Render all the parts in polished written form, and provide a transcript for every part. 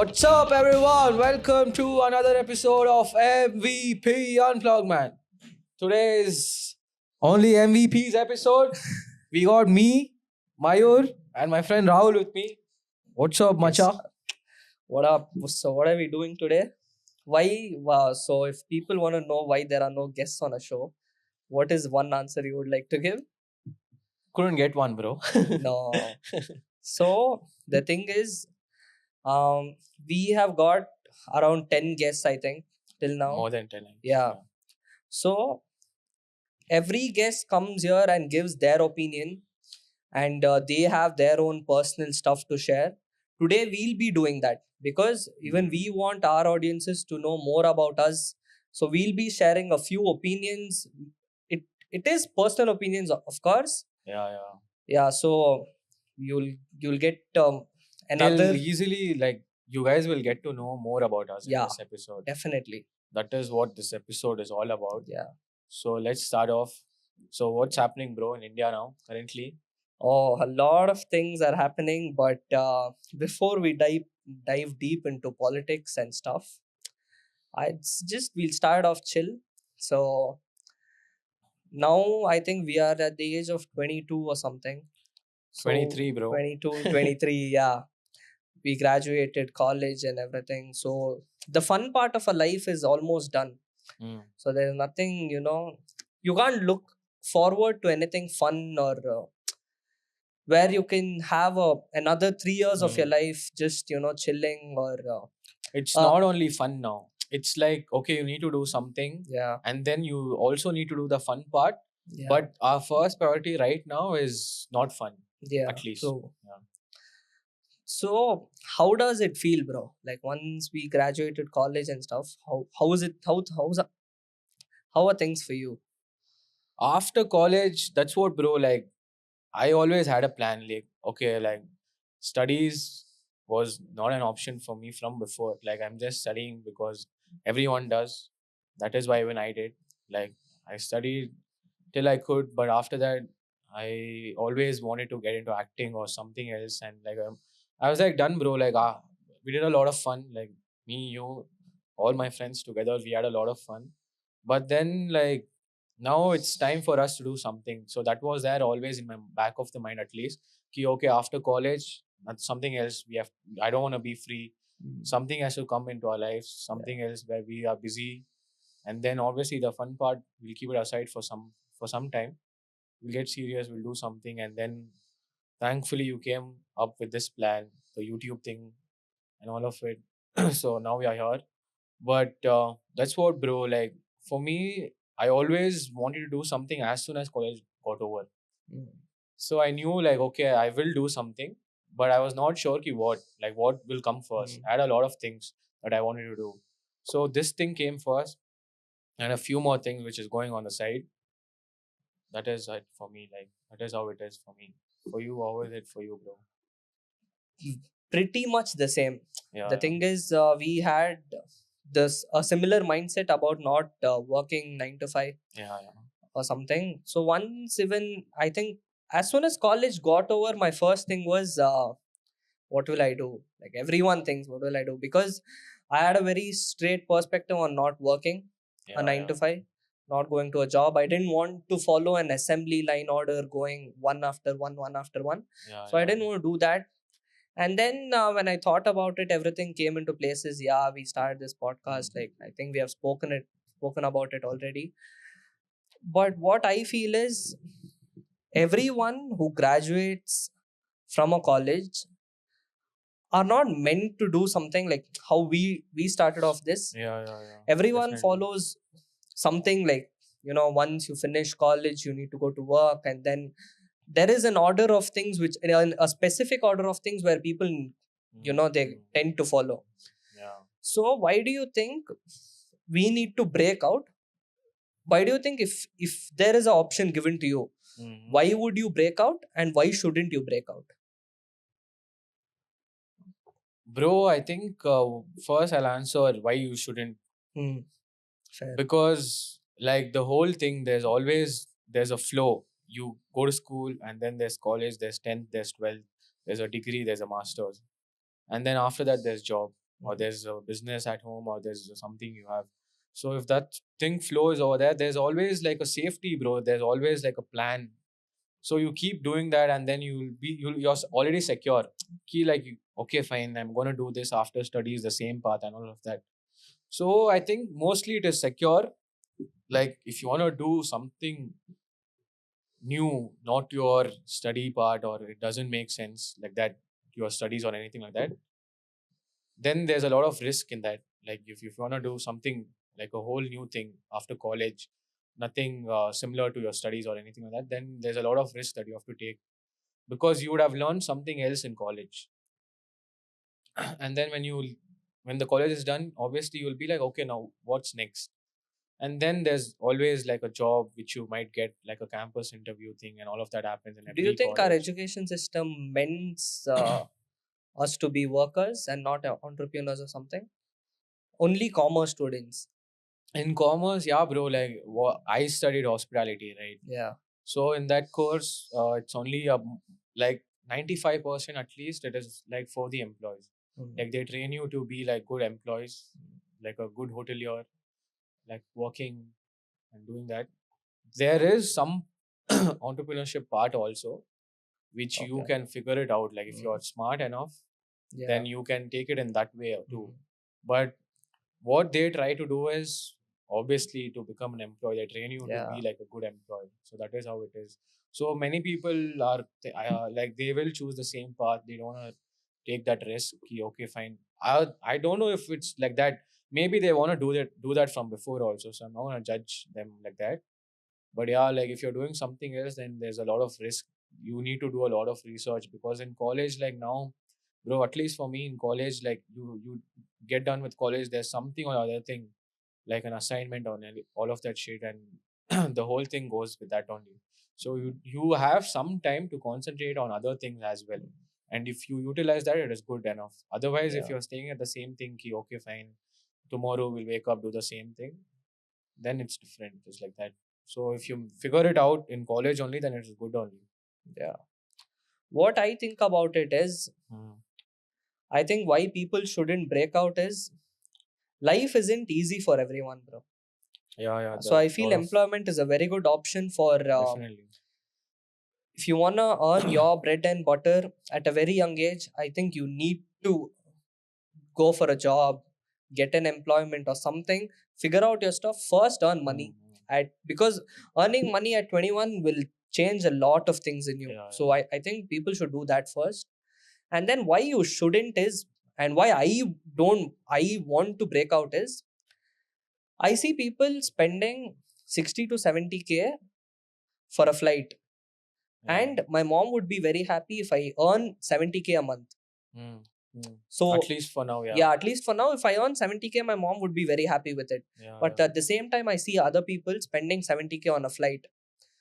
What's up, everyone? Welcome to another episode of MVP Unplugged, man. Today is only MVP's episode. We got me, Mayur, and my friend Rahul with me. What's up, Yes. Macha? What up? So, what are we doing today? Why? So, if people want to know why there are no guests on a show, what is one answer you would like to give? Couldn't get one, bro. No. So, the thing is, we have got around 10 guests, I think, till now. More than 10. Yeah. So, every guest comes here and gives their opinion, and they have their own personal stuff to share. Today, we'll be doing that because even we want our audiences to know more about us. So, we'll be sharing a few opinions. It is personal opinions, of course. Yeah. Yeah. So, you'll get another. They'll easily, like, you guys will get to know more about us in Yeah. this episode. Definitely. That is what this episode is all about. Yeah. So let's start off. So what's happening, bro, in India now, currently? Oh, a lot of things are happening, but before we dive deep into politics and stuff, we'll start off chill. So now I think we are at the age of 22 or something. So 23, bro. 22, 23, yeah. We graduated college and everything. So the fun part of a life is almost done. Mm. So there's nothing, you can't look forward to anything fun or where you can have another 3 years of your life just chilling or It's Uh, not only fun now. It's like, okay, you need to do something, yeah, and then you also need to do the fun part. yeah, But our first priority right now is not fun, yeah, at least. true. Yeah. So how does it feel, bro? Like once we graduated college and stuff, how is it? How are things for you? After college, that's what, bro. Like, I always had a plan. Like, okay, like, studies was not an option for me from before. Like, I'm just studying because everyone does. That is why even I did. Like, I studied till I could, but after that, I always wanted to get into acting or something else. And like, I was like, done, bro. Like, we did a lot of fun. Like, me, you, all my friends together, we had a lot of fun. But then, like, now it's time for us to do something. So that was there always in my back of the mind, at least. Ki, okay, after college, that's something else. I don't want to be free. Something has to come into our lives, something else where we are busy. And then obviously the fun part, we'll keep it aside for some time. We'll get serious, we'll do something. And then thankfully you came up with this plan, the YouTube thing and all of it. So now we are here. But that's what, bro. Like, for me, I always wanted to do something as soon as college got over. Mm. So I knew, like, okay, I will do something, but I was not sure what will come first. I had a lot of things that I wanted to do. So this thing came first, and a few more things which is going on the side. That is it for me. Like, that is how it is for me. For you, how is it for you, bro? Pretty much the same. Yeah. The thing is, we had this a similar mindset about not working 9 to 5 Yeah. or something. So once even I think as soon as college got over, my first thing was what will I do? Like everyone thinks, what will I do? Because I had a very straight perspective on not working a 9 to 5, not going to a job. I didn't want to follow an assembly line order going one after one, one after one. So I didn't want to do that. And then when I thought about it, everything came into places. Yeah, we started this podcast. Like I think we have spoken about it already. But what I feel is everyone who graduates from a college are not meant to do something like how we started off this. Yeah. Everyone Definitely. follows something like once you finish college you need to go to work, and then there is an order of things which a specific order of things where people they tend to follow. Yeah. So why do you think we need to break out? Why do you think if there is an option given to you, why would you break out and why shouldn't you break out? Bro, I think first I'll answer why you shouldn't. Fair. Because, like, the whole thing, there's a flow. You go to school, and then there's college, there's 10th, there's 12th, there's a degree, there's a master's, and then after that there's job. or there's a business at home, or there's something you have. So if that thing flows over there, there's always like a safety, bro. There's always like a plan. So you keep doing that, and then you're already secure. Key like okay, fine, I'm gonna do this after studies, the same path and all of that. So I think mostly it is secure. Like if you wanna do something new, not your study part, or it doesn't make sense like that, your studies or anything like that, then there's a lot of risk in that. Like if you want to do something like a whole new thing after college, nothing similar to your studies or anything like that, then there's a lot of risk that you have to take, because you would have learned something else in college. And then when the college is done, obviously you'll be like, okay, now what's next? And then there's always like a job which you might get, like a campus interview thing, and all of that happens in Do you every think our college. education system meant us to be workers and not entrepreneurs or something? Only commerce students. In commerce, yeah, bro, like I studied hospitality, right? Yeah. So in that course, it's only like 95% at least. It is like for the employees. Mhm. Like they train you to be like good employees, like a good hotelier, like working and doing that. There is some entrepreneurship part also, which you Okay. can figure it out. Like if you Mm. are smart enough, Yeah. then you can take it in that way too. Mhm. But what they try to do is obviously to become an employee. They train you to Yeah. be like a good employee. So that is how it is. So many people are like they will choose the same path. They don't want to take that risk. Okay, fine. I don't know if it's like that. Maybe they want to do that from before also. So I'm not gonna judge them like that. But yeah, like if you're doing something else, then there's a lot of risk. You need to do a lot of research, because in college, like now, bro, at least for me in college, like you get done with college, there's something or other thing, like an assignment on all of that shit, and the whole thing goes with that only. So you have some time to concentrate on other things as well. And if you utilize that, it is good enough. Otherwise, if Yeah. you're staying at the same thing, ki, okay, fine, tomorrow we'll wake up, do the same thing, then it's different. It's like that. So if you figure it out in college only, then it's good only. Yeah. What I think about it is, Mm. I think why people shouldn't break out is life isn't easy for everyone, bro. Yeah, yeah, So the I feel lot of employment is a very good option for definitely. if you wanna earn your bread and butter at a very young age. I think you need to go for a job, get an employment or something, figure out your stuff first, earn money. Mm, At because earning money at 21 will change a lot of things in you. yeah, So I think people should do that first. And then why you shouldn't is, and why I want to break out is, I see people spending 60 to 70K for a flight. yeah. And my mom would be very happy if I earn 70K a month. Mm, mm. At So least for now, yeah. yeah, at least for now, if I earn 70K, my mom would be very happy with it. Yeah, But at the same time, I see other people spending 70K on a flight.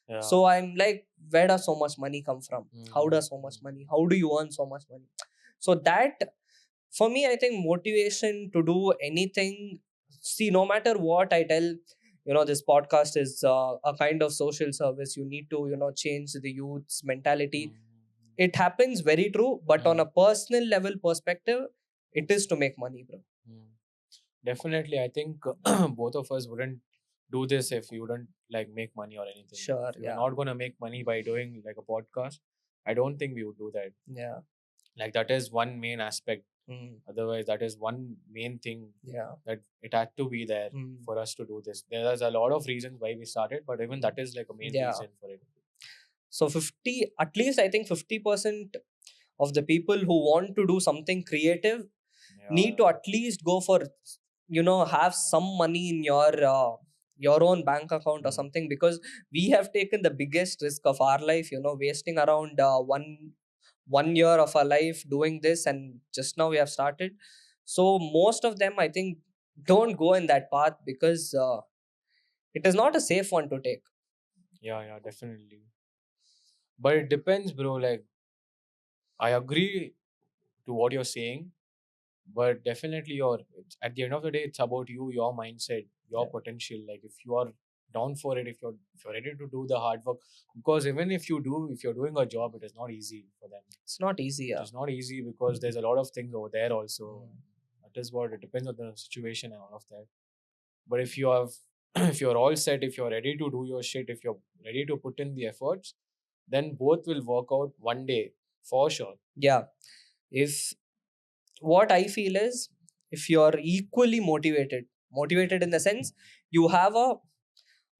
yeah. So I'm like, where does so much money come from? How Mm, does so much money? How do you earn so much money? So that, for me, I think motivation to do anything. See, no matter what I tell, this podcast is a kind of social service. You need to, change the youth's mentality. mm, It happens very true, but on mm, a personal level perspective, it is to make money, bro. mm. Definitely, I think both of us wouldn't do this if we wouldn't like make money or anything. Sure, If we were yeah. not gonna make money by doing like a podcast, I don't think we would do that. Yeah. Like that is one main aspect. Mm, Otherwise, that is one main thing yeah. that it had to be there Mm, for us to do this. There is a lot of reasons why we started, but even that is like a main yeah. reason for it. So 50, at least I think 50% of the people who want to do something creative need Yeah. to at least go for, have some money in your own bank account or Mm. something, because we have taken the biggest risk of our life, wasting around one year of our life doing this, and just now we have started. So most of them, I think, don't go in that path because it is not a safe one to take. Yeah, yeah, definitely. But it depends, bro. Like I agree to what you're saying, but definitely at the end of the day, it's about you, your mindset, your Yeah. potential. Like if you are down for it, if you're ready to do the hard work, because even if you're doing a job, it is not easy for them. It's not easy. It Yeah. is not easy because there's a lot of things over there also. Mm. That is what it depends on the situation and all of that. But if you have, if you're all set, if you're ready to do your shit, if you're ready to put in the efforts, then both will work out one day for sure. Yeah. If what I feel is, if you're equally motivated in the sense you have a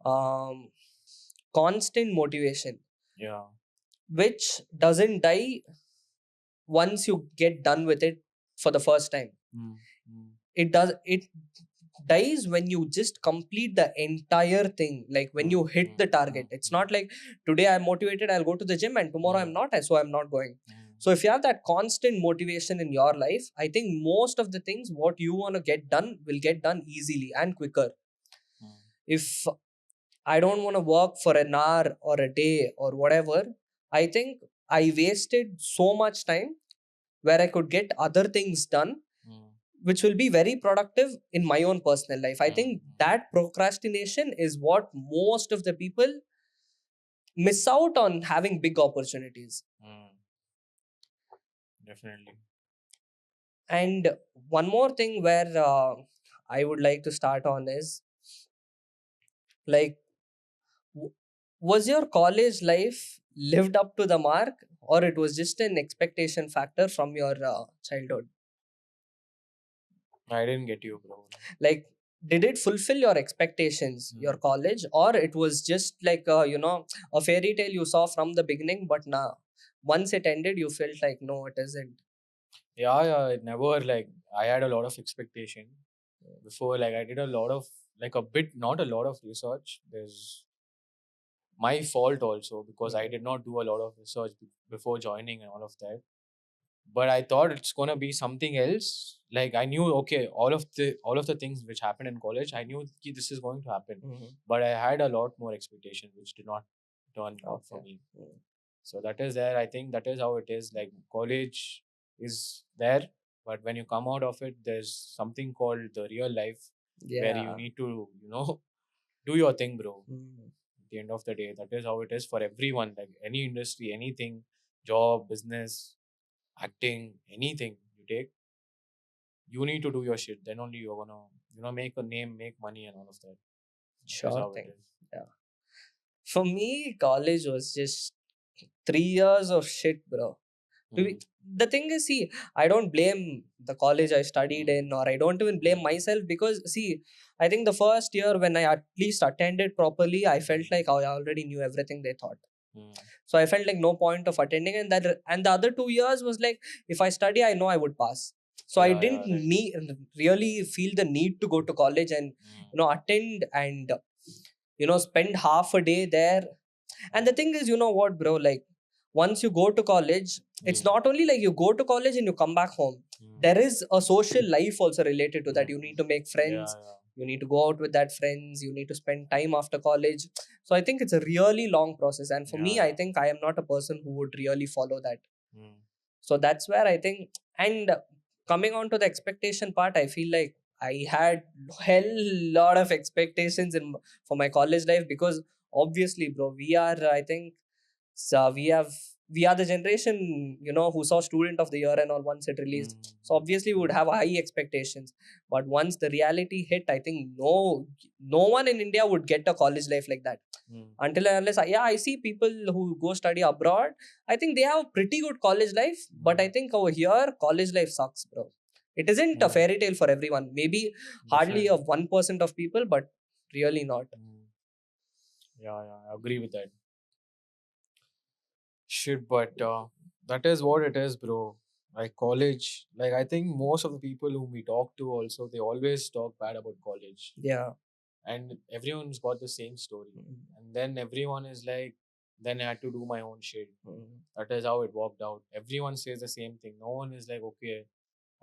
um, constant motivation Yeah. which doesn't die once you get done with it for the first time. Mm, mm, It dies when you just complete the entire thing, like when mm, you hit mm, the target. mm, It's mm, not like today I'm motivated, I'll go to the gym, and tomorrow I'm mm, not, so I'm not going. mm, So if you have that constant motivation in your life, I think most of the things what you want to get done will get done easily and quicker. mm, If I don't want to work for an hour or a day or whatever, I think I wasted so much time where I could get other things done, mm, which will be very productive in my own personal life. I mm, think that procrastination is what most of the people miss out on having big opportunities. mm. Definitely. And one more thing where I would like to start on is like, w- was your college life lived up to the mark, or it was just an expectation factor from your childhood? I didn't get you, bro. Like, did it fulfill your expectations, your Mm. college, or it was just like a fairy tale you saw from the beginning, but now once it ended you felt like no, it isn't? Yeah, yeah. It never like I had a lot of expectation before. Like I did a lot of like a bit, not a lot of research. There's my fault also because I did not do a lot of research before joining and all of that. But I thought it's gonna be something else. Like I knew, okay, all of the things which happened in college, I knew ki this is going to happen. Mhm. But I had a lot more expectation which did not turn out for Okay. me. So that is there. I think that is how it is. Like college is there, but when you come out of it, there's something called the real life where you Yeah. need to, do your thing, bro. Mhm. At the end of the day, that is how it is for everyone. Like any industry, anything, job, business, acting, anything you take, you need to do your shit. Then only you're gonna, make a name, make money, and all of that. That is Sure how it thing. is. Yeah. For me, college was just 3 years of shit, bro. To be, Mm, the thing is, see, I don't blame the college I studied mm, in, or I don't even blame mm, myself, because see, I think the first year when I at least attended properly, I felt like I already knew everything they taught. mm. So I felt like no point of attending, and the other 2 years was like, if I study, I know I would pass. So I Yeah, didn't yeah, right. really feel the need to go to college and Mm, attend and spend half a day there. And the thing is, you know what, bro, like, once you go to college, it's mm, not only like you go to college and you come back home. mm, There is a social life also related to that. mm. You need to make Yeah, friends, yeah. you need to go out with that friends, you need to spend time after college. So I think it's a really long process, and for Yeah, me, I yeah. think I am not a person who would really follow that. Mm, So that's where I think. And coming on to the expectation part, I feel like I had hell lot of expectations for my college life, because obviously, bro, we are, I think, so we are the generation, who saw Student of the Year and all once it released. mm, So obviously we would mm, have high expectations. But once the reality hit, I think no one in India would get a college life like that. mm, Until and unless I see people who go study abroad, I think they have a pretty good college life. But mm, I think over here, college life sucks, bro. It isn't a mm. fairy tale for everyone. Maybe hardly a Definitely. 1% of people, but really not. Mm. Yeah, yeah. I agree with that. Shit, but that is what it is, bro. Like college, like I think most of the people whom we talk to also, they always talk bad about college. Yeah. And everyone's got the same story. And then everyone is like, then I had to do my own shit. Mm. That is how it worked out. Everyone says the same thing. No one is like, okay,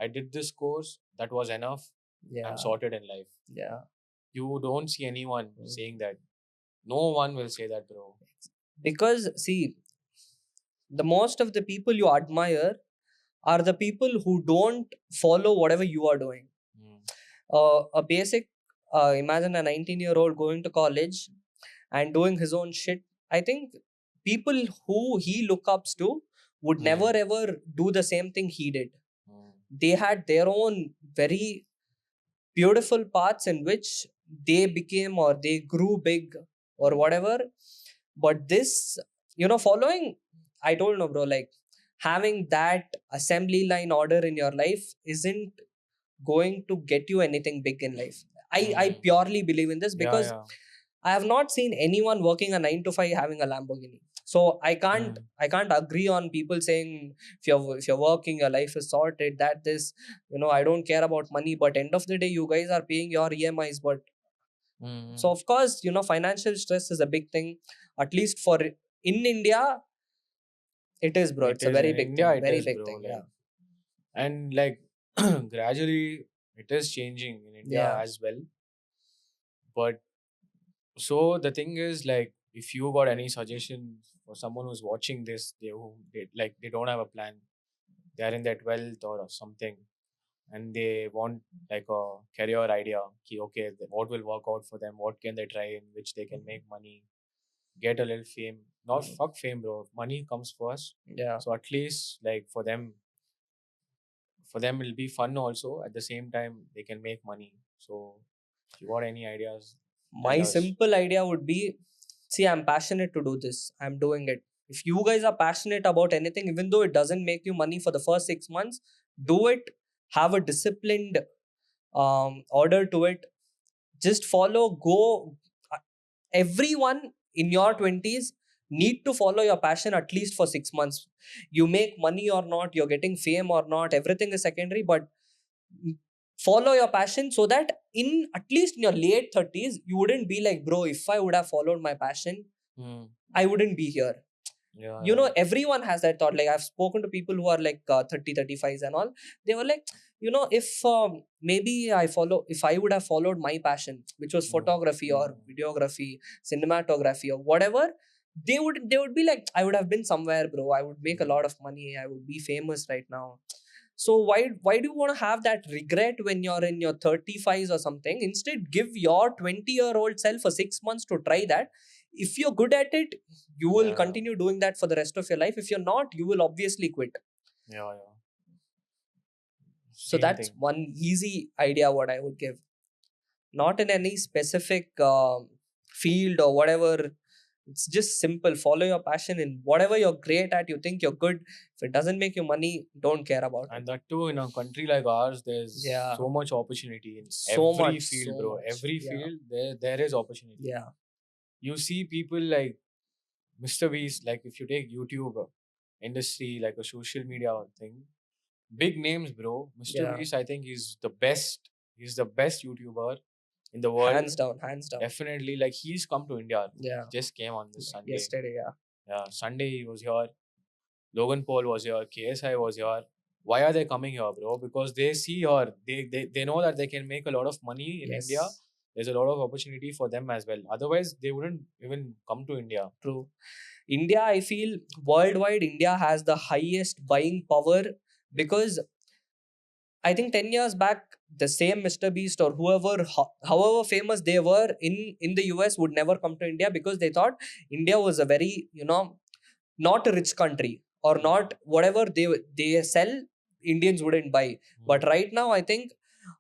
I did this course, that was enough. I'm Yeah. sorted in life. Yeah. You don't see anyone Mm. saying that. No one will say that, bro. Because see, the most of the people you admire are the people who don't follow whatever you are doing. Mm, A basic, imagine a 19-year-old going to college and doing his own shit. I think people who he look ups to would never mm, ever do the same thing he did. mm, they had their own very beautiful paths in which they became or they grew big or whatever. But this, following, I don't know, bro, like having that assembly line order in your life isn't going to get you anything big in life. I Mm. purely believe in this Yeah, because yeah. I have not seen anyone working a 9 to 5 having a Lamborghini. So Mm. I can't agree on people saying if you're working, your life is sorted, that this, I don't care about money, but end of the day you guys are paying your EMIs. But so Mm. of course, financial stress is a big thing. At least for in India, it is, bro. It It's a is very in big India, thing. it Very is, big bro. thing. Yeah. Like, and like gradually it is changing in India Yeah. as well. But so the thing is, like, if you got any suggestion for someone who's watching this, they don't have a plan, they are in their 12th or something, and they want like a career idea. Okay, what will work out for them? What can they try in which they can make money, get a little fame? Not Mm. fuck fame, bro. Money comes first. Yeah. So at least like for them it'll be fun also. At the same time, they can make money. So if you got any ideas, tell My us. simple idea would be, see, I'm passionate to do this. I'm doing it. If you guys are passionate about anything, even though it doesn't make you money for the first 6 months, do it. Have a disciplined order to it. Just follow, go. uh, Everyone in your 20s need to follow your passion at least for 6 months. You make money or not, you're getting fame or not, everything is secondary, but follow your passion so that in at least in your late 30s you wouldn't be like, bro, if I would have followed my passion, Hmm. I wouldn't be here. Yeah, yeah. Everyone has that thought. Like, I've spoken to people who are like 30 35s and all. They were like, if maybe if I would have followed my passion, which was Hmm. photography or Hmm. videography, cinematography or whatever, they would be like, I would have been somewhere, bro. I would make a Hmm. lot of money, I would be famous right now. So why do you want to have that regret when you're in your 35s or something? Instead, give your 20-year-old self a 6 months to try that. If you're good at it, you will Yeah, continue doing that for the rest of your life. If you're not, you will obviously quit. yeah, yeah. So Same that's thing. one easy idea what I would give. Not in any specific field or whatever. It's just simple. Follow your passion in whatever you're great at. You think you're good. If it doesn't make you money, don't care about it. And that too, in a country like ours, there's Yeah. so much opportunity in So every much. field, So bro. much. Every Yeah. field, there is opportunity. Yeah. You see people like mr.beast, like if you take YouTube industry, like a social media thing, big names, bro. Yeah. mr.beast, I think he's the best YouTuber in the world. Hands down. Hands down. Definitely, like he's come to India. Yeah. He just came on this Sunday. Yesterday. Yeah. Yeah, Sunday he was here. Logan Paul was here. KSI was here. Why are they coming here, bro? Because they see here. They know that they can make a lot of money in India. Yes. There's a lot of opportunity for them as well. Otherwise, they wouldn't even come to India. True. India, I feel worldwide, India has the highest buying power because I think 10 years back, the same Mr. Beast or whoever, however famous they were in the US, would never come to India because they thought India was a very, not a rich country or Mm, not whatever they sell, Indians wouldn't buy. But mm, right now, I think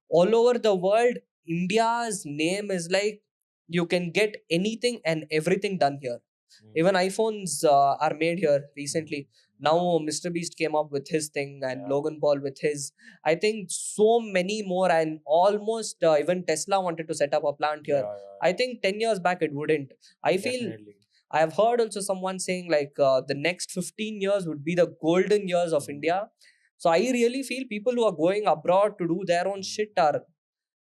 all over the world, India's name is like you can get anything and everything done here. mm, Even iPhones are made here mm. recently. Now Mr. Beast came up with his thing and Yeah, Logan Paul with his. I think so many more, and almost even Tesla wanted to set up a plant yeah, here. yeah, I yeah. think 10 years back it wouldn't. I feel Definitely. I have heard also someone saying like the next 15 years would be the golden years of Mm, India. So I really feel people who are going abroad to do their own mm, shit are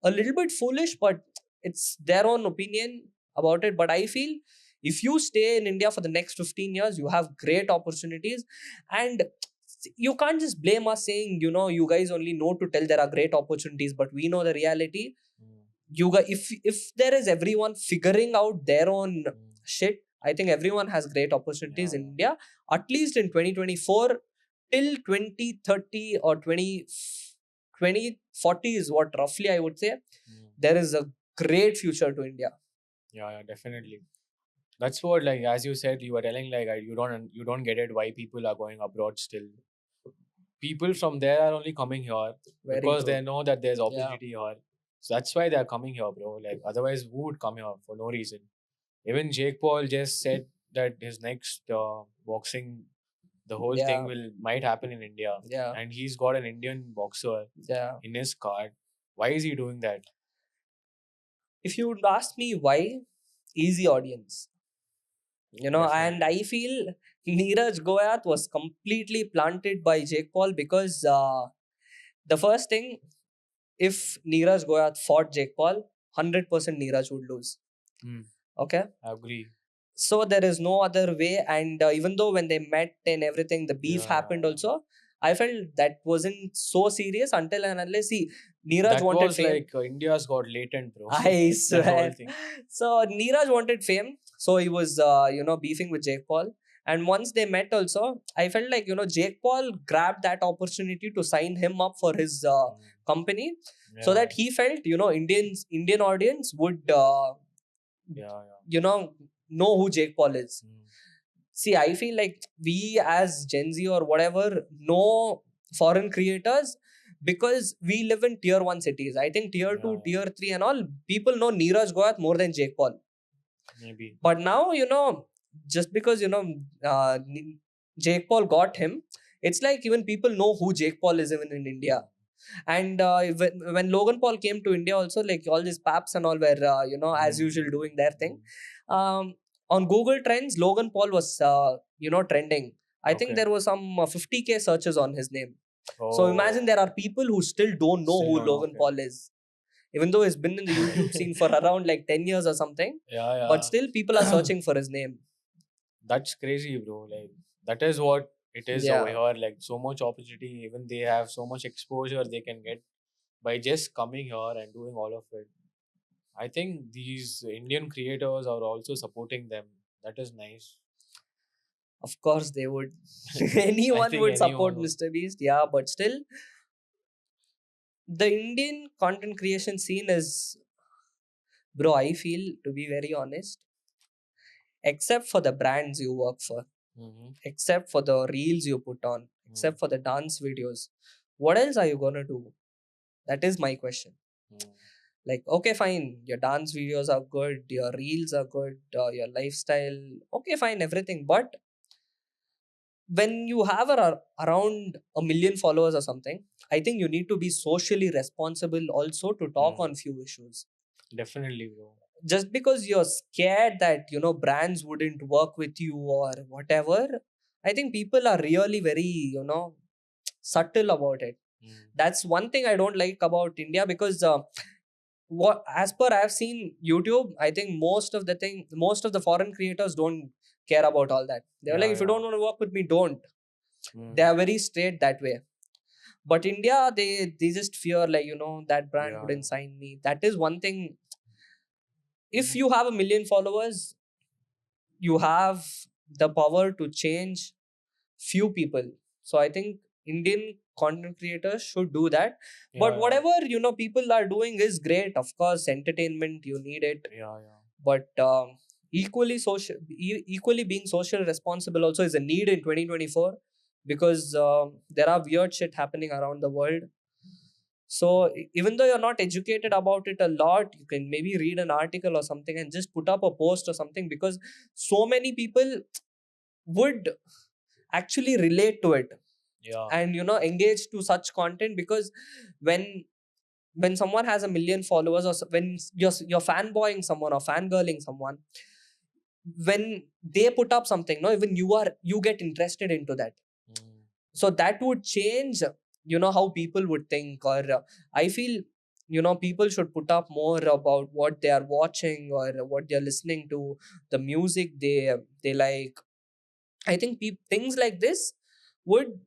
a little bit foolish, but it's their own opinion about it. But I feel if you stay in India for the next 15 years, you have great opportunities. And you can't just blame us saying, you guys only know to tell there are great opportunities, but we know the reality. mm, You guys, if there is everyone figuring out their own mm. shit, I think everyone has great opportunities Yeah, in yeah. India, at least in 2024 till 2030 or 2040 is what roughly I would say. Mm. There is a great future to India. Yeah, yeah, definitely. That's what, like, as you said, you were telling, like, you don't get it why people are going abroad still. people from there are only coming here Very because they true. know that there's Yeah. opportunity here. So that's why they're coming here, bro. Like otherwise, who would come here for no reason? Even Jake Paul just said that his next boxing, the whole thing Yeah. will might happen in India, Yeah. and he's got an Indian boxer Yeah. in his card. Why is he doing that? If you would ask me why, easy audience. And Definitely. I feel Neeraj Goyat was completely planted by Jake Paul because the first thing, if Neeraj Goyat fought Jake Paul, 100% Neeraj would lose. Hmm. Okay. I agree. So there is no other way. And even though when they met and everything, the beef Yeah, happened yeah, also, I felt that wasn't so serious until and unless yeah. Neeraj That wanted was fame. like India's got latent, bro. I That whole swear. thing. So Neeraj wanted fame, so he was beefing with Jake Paul. And once they met, also, I felt like Jake Paul grabbed that opportunity to sign him up for his Hmm. company, so Yeah, that he felt Indian audience would yeah, yeah. know who Jake Paul is. Hmm. See, I feel like we as Gen Z or whatever know foreign creators because we live in tier one cities. I think tier Yeah, two, yeah. tier three, and all people know Neeraj Goyat more than Jake Paul. Maybe. But now, just because Jake Paul got him, it's like even people know who Jake Paul is even in India. And when Logan Paul came to India, also like all these paps and all were as Hmm. usual doing their thing. Hmm. Um, on Google Trends, Logan Paul was trending. I think Okay. there was some 50K searches on his name. So imagine Oh, there are people who still don't know still who don't know. Logan Okay. Paul is, even though he's been in the YouTube scene for around like 10 years or something. But Yeah, still, people are yeah. searching for his name. That's crazy, bro. Like that is what it is over Yeah, here. Like so much opportunity. Even they have so much exposure they can get by just coming here and doing all of it. I think these Indian creators are also supporting them. That is nice. of course they would. I Anyone think would anyone support would. Mr. Beast, yeah, but still, the Indian content creation scene is, bro, I feel, to be very honest, except for the brands you work for, Mm-hmm. except for the reels you put on, except for the dance videos, what else are you gonna do? That is my question. Mm-hmm. Like, okay, fine, your dance videos are good, your reels are good, your lifestyle, okay, fine, everything. But when you have around a million followers or something, I think you need to be socially responsible also to talk Mm. on few issues. Definitely, bro. Just because you're scared that brands wouldn't work with you or whatever, I think people are really very subtle about it. Mm. That's one thing I don't like about India, because what as per I've seen YouTube, I think most of the foreign creators don't care about all that. They're like, Yeah, if you yeah. don't want to work with me, don't. They Mm. are very straight that way. But India, they just fear, like, that brand Yeah, wouldn't sign me. That is one thing. If yeah. you have a million followers, you have the power to change few people. So I think Indian content creators should do that. Yeah, But yeah. whatever people are doing is great. Of course, entertainment, you need it. Yeah, yeah. But equally being social responsible also is a need in 2024, because there are weird shit happening around the world. So even though you're not educated about it a lot, you can maybe read an article or something and just put up a post or something, because so many people would actually relate to it Yeah. and engage to such content. Because when someone has a million followers, or when you're fanboying someone or fangirling someone, when they put up something, no, even you get interested into that. Mm. So that would change how people would think. Or I feel people should put up more about what they are watching or what they're listening to, the music they like. I think things like this would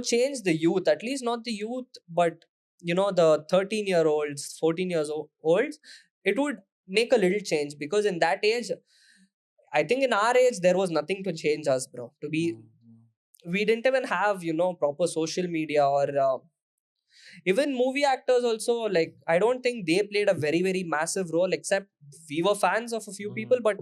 change the youth, at least not the youth, but the 13-year-olds, 14 years olds. It would make a little change, because in that age, I think in our age there was nothing to change us, bro. To be, Mm. Mm. we didn't even have proper social media, or even movie actors also. Like, I don't think they played a very very massive role, except we were fans of a few people. Mm. But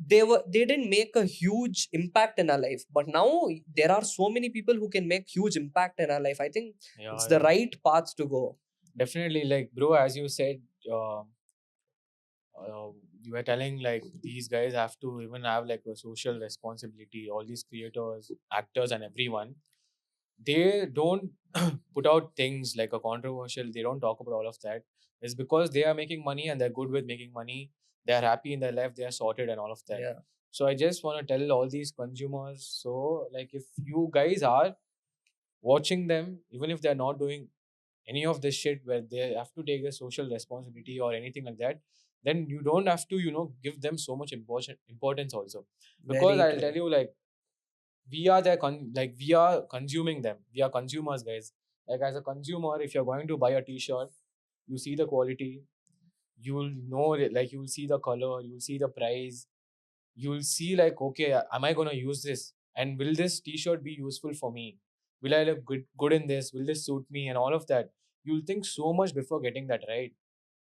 they didn't make a huge impact in our life, but now there are so many people who can make huge impact in our life. I think it's Yeah, the yeah. right path to go. Definitely, like bro, as you said, uh, uh, you were telling like these guys have to even have like a social responsibility. All these creators, actors, and everyone, they don't put out things like a controversial. They don't talk about all of that. It's because they are making money and they're good with making money. They are happy in their life. They are sorted and all of that. Yeah, So I just want to tell all these consumers. So like, if you guys are watching them, even if they're not doing any of this shit where they have to take a social responsibility or anything like that, then you don't have to, give them so much importance also. Because very I'll tell true. you, like, we are like we are consuming them. We are consumers, guys. Like, as a consumer, if you're going to buy a t-shirt, you see the quality, you'll know it, like you'll see the color, you'll see the price, you'll see like, okay, am I going to use this, and will this t-shirt be useful for me, will I look good in this, will this suit me, and all of that. You'll think so much before getting that, right?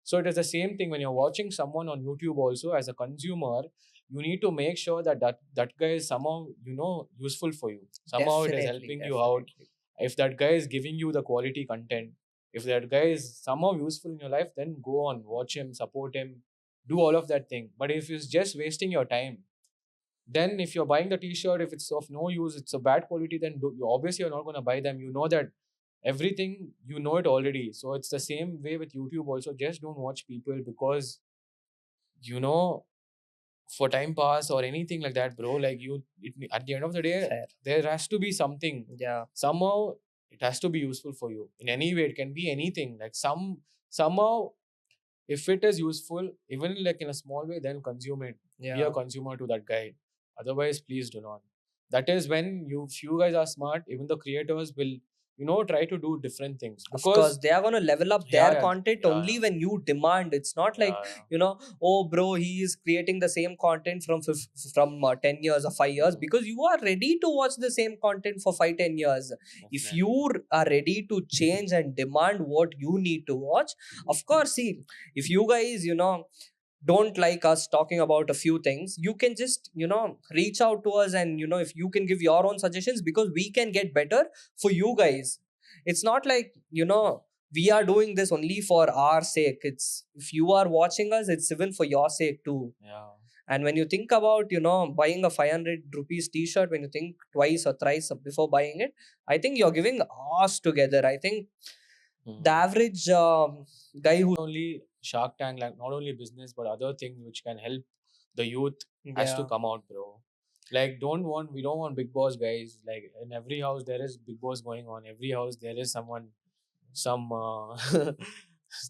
So it is the same thing when you're watching someone on YouTube also. As a consumer, you need to make sure that that guy is somehow, useful for you, somehow it is Definitely, helping you out. definitely. If that guy is giving you the quality content, if that guy is somehow useful in your life, then go on, watch him, support him, do all of that thing. But if it's just wasting your time, then if you're buying the t-shirt, if it's of no use, it's a bad quality, then you obviously you're not going to buy them. You know that everything, you know it already. So it's the same way with YouTube also. Just don't watch people because, you know for time pass or anything like that, bro. Like, at the end of the day, Fair. there has to be something. Yeah, Somehow it has to be useful for you in any way. It can be anything, like somehow, if it is useful, even like in a small way, then consume it. Be a yeah. consumer to that guy. Otherwise, please do not. That is when if you guys are smart, even the creators will, try to do different things. Of course, Because, they are going to level up yeah, their yeah, content yeah, only when you demand. It's not like, yeah, oh, bro, he is creating the same content from 10 years or 5 years, yeah. because you are ready to watch the same content for 5 10 years. If you Definitely. are ready to change and demand what you need to watch, of course, see, if you guys, don't like us talking about a few things, you can just, reach out to us, and, if you can give your own suggestions, because we can get better for you guys. It's not like, we are doing this only for our sake. It's, if you are watching us, it's even for your sake too. Yeah. And when you think about, buying a 500 rupees t-shirt, when you think twice or thrice before buying it, I think you're giving us together. I think the Hmm. average guy who, Only Shark Tank, like not only business but other things which can help the youth, has to yeah, come out, bro. Like, we don't want big boss guys. Like, in every house there is big boss going on. Every house there is someone, some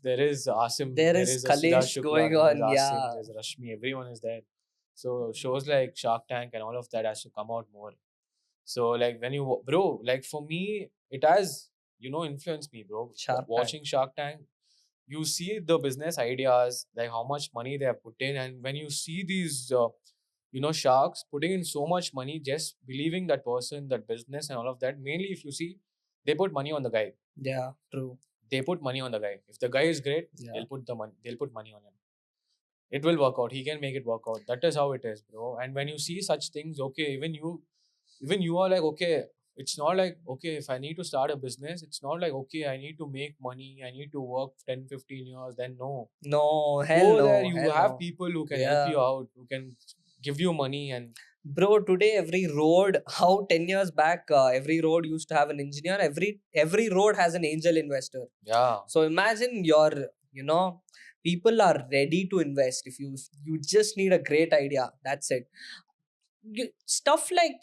there is Asim, there there is is a Siddharth Kalesh Shukla, going there is on. Asim, Yeah, there's Rashmi, everyone is there. So shows like Shark Tank and all of that has to come out more. So like, when bro, like for me, it has, influenced me, bro. Shark Tank. Watching Shark Tank, you see the business ideas, like how much money they have put in. And when you see these, sharks putting in so much money, just believing that person, that business, and all of that. Mainly, if you see, they put money on the guy. Yeah, true. They put money on the guy. If the guy is great, Yeah, they'll put money on him. It will work out. He can make it work out. That is how it is, bro. And when you see such things, okay, even you are like, okay, it's not like, okay, if I need to start a business, it's not like, okay, I need to make money, I need to work 10 15 years. Then no, no, hell go no, there. You hell no. have people who can help Yeah, you out, who can give you money. And bro, today every road, how 10 years back, every road used to have an engineer, every road has an angel investor. yeah, So imagine your, you know people are ready to invest. If you just need a great idea, that's it. Stuff like,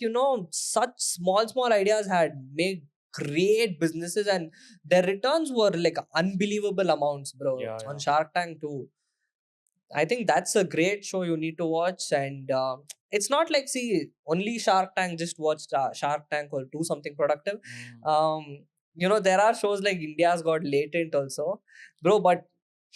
such small ideas had made great businesses, and their returns were like unbelievable amounts, bro, yeah, on yeah. Shark Tank too. I think that's a great show you need to watch. And it's not like, see, only Shark Tank, just watch Shark Tank or do something productive. Mm. There are shows like India's Got Latent also, bro. But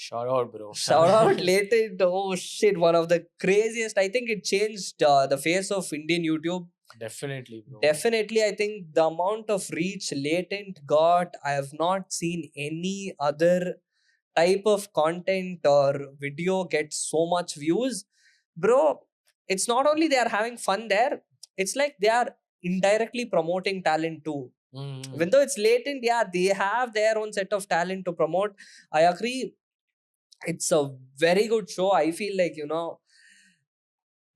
Shout out, bro. shout out Latent, oh shit, one of the craziest. I think it changed the face of Indian YouTube. Definitely, bro. Definitely, I think the amount of reach Latent got, I have not seen any other type of content or video get so much views, bro. it's not only they are having fun there, it's like they are indirectly promoting talent too. Mm. Even though it's latent, yeah, they have their own set of talent to promote. I agree. It's a very good show. I feel like,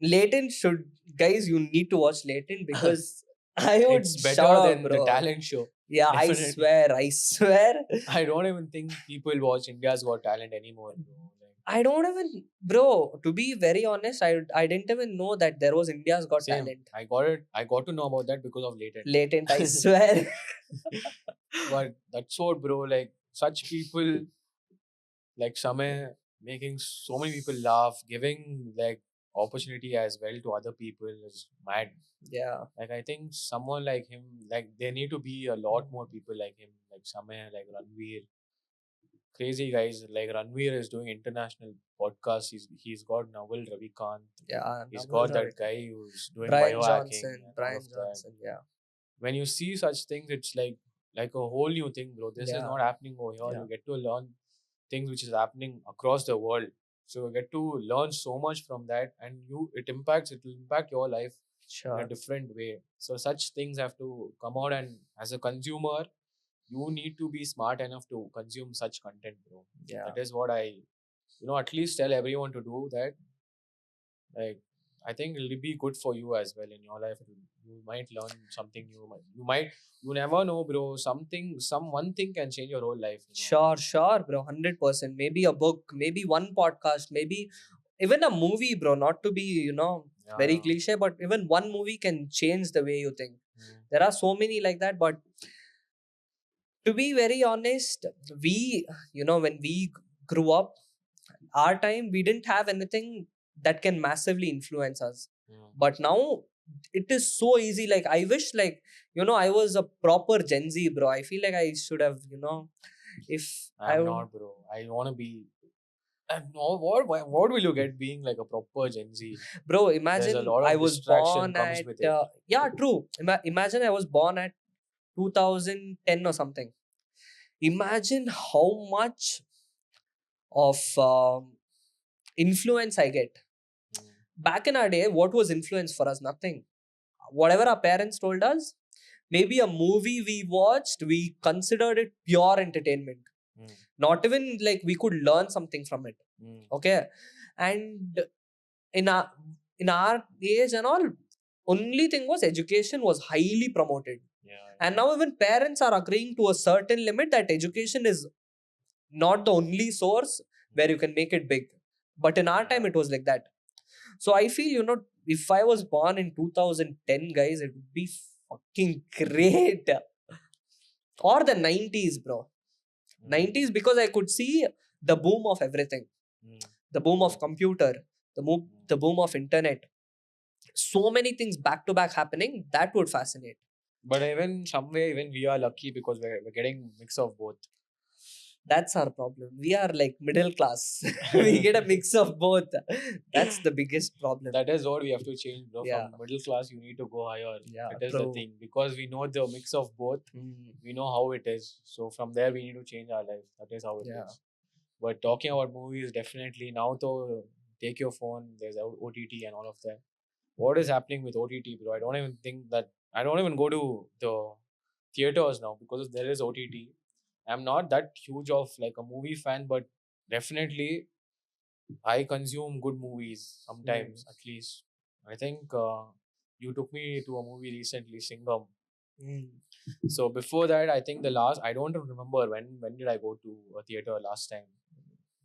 Latent should, guys, you need to watch Latent because I It's would shout better out, than the bro. talent show. Yeah, Definitely. I swear. I don't even think people watch India's Got Talent anymore, bro. Like, I don't even, bro, to be very honest, I didn't even know that there was India's Got same. Talent. I got it. I got to know about that because of Latent, I Latent. swear. But that's what, bro. Like such people, like Samay, making so many people laugh, giving like opportunity as well to other people is mad. Yeah, Like I think someone like him, like there need to be a lot more people like him, like Samay, like Ranveer, crazy guys. Like Ranveer is doing international podcasts. He's got Naval Ravikant. yeah, He's Naval got that Ravikant. guy who's doing Brian biohacking Johnson, and all of Brian that. Johnson, yeah, When you see such things, it's like a whole new thing, bro. This is yeah, not happening over here. yeah, You get to learn things which is happening across the world. So you get to learn so much from that, and it will impact your life in a sure, different way. So such things have to come out, and as a consumer, you need to be smart enough to consume such content, bro. yeah. That is what I, at least tell everyone to do that. Like, I think it'll be good for you as well in your life. You might learn something new. You never know, bro. One thing can change your whole life. Sure, sure, bro. 100%. Maybe a book, maybe one podcast, maybe even a movie, bro. Not to be, Yeah, very yeah. cliche, but even one movie can change the way you think. Mm, There are so many like that, but to be very honest, we, when we grew up, our time, we didn't have anything that can massively influence us. mm. But now it is so easy. Like, I wish, like, I was a proper Gen Z, bro. I feel like I should have, if I I'm not, bro. I want to be. No, what will you get being like a proper Gen Z? bro, There's a imagine lot I of was distraction born comes at with it. yeah, true. Imagine I was born at 2010 or something. Imagine how much of influence I get. Mm, Back in our day, what was influence for us? Nothing. Whatever our parents told us, maybe a movie we watched, we considered it pure entertainment. mm, Not even like we could learn something from it. mm. Okay. And in our in our age and all, only thing was education was highly promoted. Yeah, And yeah. now even parents are agreeing to a certain limit that education is not the only source where you can make it big. But in our time, Yeah. it was like that. So I feel, if I was born in 2010, guys, it would be fucking great. Or the 90s, bro. Mm, 90s, because I could see the boom of everything. mm, The boom of true. computer, the Mm. boom of internet. So many things back to back happening. That would fascinate. But even some way, even we are lucky because we're getting mix of both. That's our problem. We are like middle class. We get a mix of both. That's the biggest problem. That is what we have to change, bro. Yeah. From middle class, you need to go higher. Yeah, That is the true. thing. Because we know the mix of both, Mm, we know how it is. So from there, we need to change our life. That is how it yeah. is. But talking about movies, definitely now, though, take your phone. There's OTT and all of that. What is happening with OTT, bro? I don't even go to the theaters now because there is OTT. I'm not that huge of like a movie fan, but definitely I consume good movies Mm, sometimes, at least. I think you took me to a movie recently, Singham. mm, So before that, I think I don't remember when did I go to a theater last time.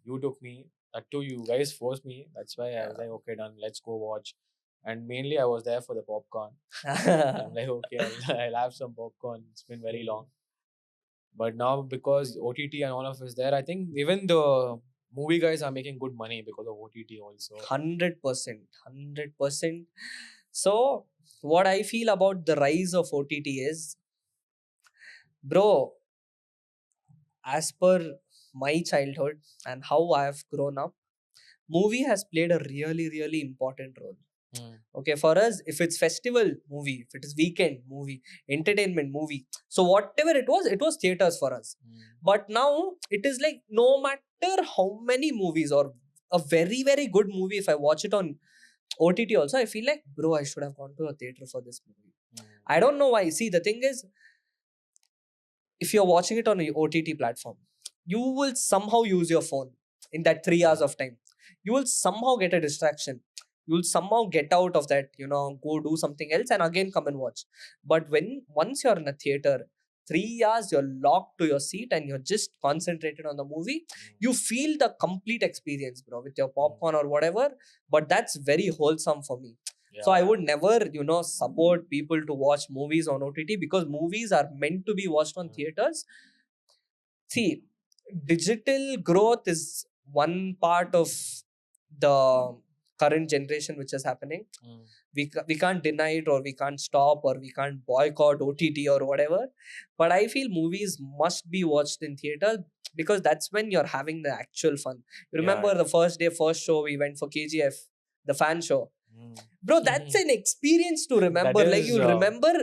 You took me. That too, you guys forced me. That's why I was like, okay, done. Let's go watch. And mainly, I was there for the popcorn. I'm yeah. like, okay, I'll have some popcorn. It's been very long. But now because OTT and all of is there, I think even the movie guys are making good money because of OTT also. 100%. 100%. So, what I feel about the rise of OTT is, bro, as per my childhood and how I have grown up, movie has played a really, really important role. Mm, Okay, for us, if it's festival movie, if it is weekend movie, entertainment movie, so whatever it was theaters for us. mm, But now it is like no matter how many movies or a very, very good movie, if I watch it on OTT also, I feel like, bro, I should have gone to a theater for this movie. Mm. I don't know why. See, the thing is, if you're watching it on a OTT platform, you will somehow use your phone in that 3 hours of time. You will somehow get a distraction. You will somehow get out of that, go do something else and again come and watch. But when once you're in a theater, 3 hours you're locked to your seat and you're just concentrated on the movie. You feel the complete experience, bro, with your popcorn or whatever. But that's very wholesome for me. So I would never, support people to watch movies on OTT because movies are meant to be watched on theaters. See, digital growth is one part of the current generation which is happening. We can't deny it, or we can't stop, or we can't boycott OTT or whatever. But I feel movies must be watched in theater because that's when you're having the actual fun. You remember the first day, first show we went for KGF, the fan show. Bro, that's an experience to remember. Like, you'll remember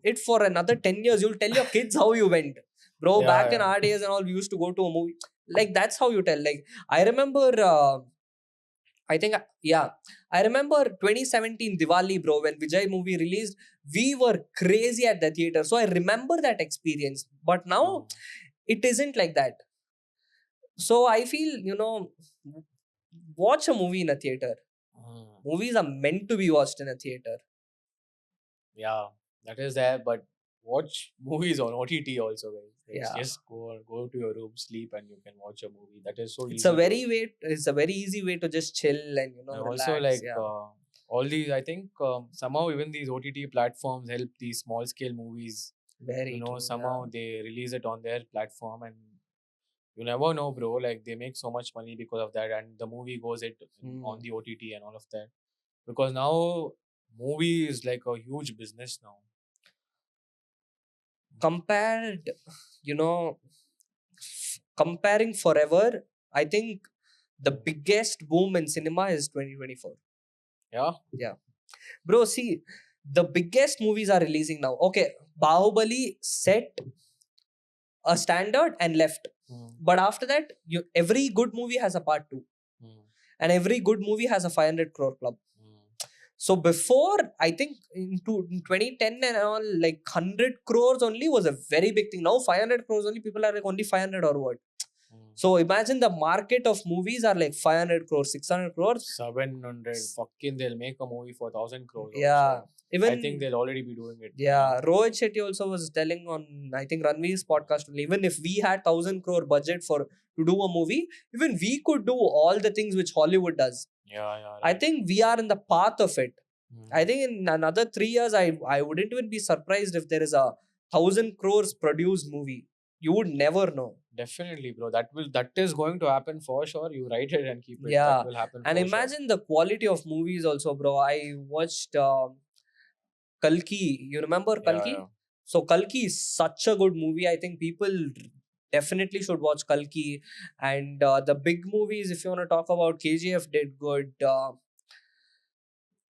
it for another 10 years. You'll tell your kids how you went. Bro, back in our days and all, we used to go to a movie. Like, that's how you tell. Like, I remember, I think, I remember 2017 Diwali, bro, when Vijay movie released, we were crazy at the theater. So I remember that experience. But now, it isn't like that. So I feel, watch a movie in a theater. Movies are meant to be watched in a theater. Yeah, that is there, but watch movies on OTT also, guys. Just go to your room, sleep, and you can watch a movie. That is so easy. It's a very easy way to just chill and and relax. also, like all these, I think somehow even these OTT platforms help these small scale movies. Very true, Somehow they release it on their platform, and you never know, bro. Like, they make so much money because of that, and the movie goes on the OTT and all of that. Because now movie is like a huge business now. Compared, comparing forever, I think the biggest boom in cinema is 2024. Yeah. Bro, see, the biggest movies are releasing now. Okay, Bahubali set a standard and left. But after that, every good movie has a part 2. And every good movie has a 500 crore club. So before, I think in 2010 and all, like 100 crores only was a very big thing. Now 500 crores only, people are like only 500 or what. So imagine the market of movies are like 500 crores, 600 crores. 700. Fucking, they'll make a movie for 1,000 crores. Yeah. Also. Even, I think they'll already be doing it. Yeah. Rohit Shetty also was telling on, I think, Ranveer's podcast, even if we had 1,000 crore budget to do a movie, even we could do all the things which Hollywood does. Yeah. Right. I think we are in the path of it. I think in another 3 years, I wouldn't even be surprised if there is a 1,000 crores produced movie. You would never know. Definitely, bro. That is going to happen for sure. You write it and keep it. Yeah. That will happen. And imagine the quality of movies also, bro. I watched Kalki. You remember Kalki? Yeah. So Kalki is such a good movie. I think people definitely should watch Kalki. And the big movies, if you want to talk about, KGF did good.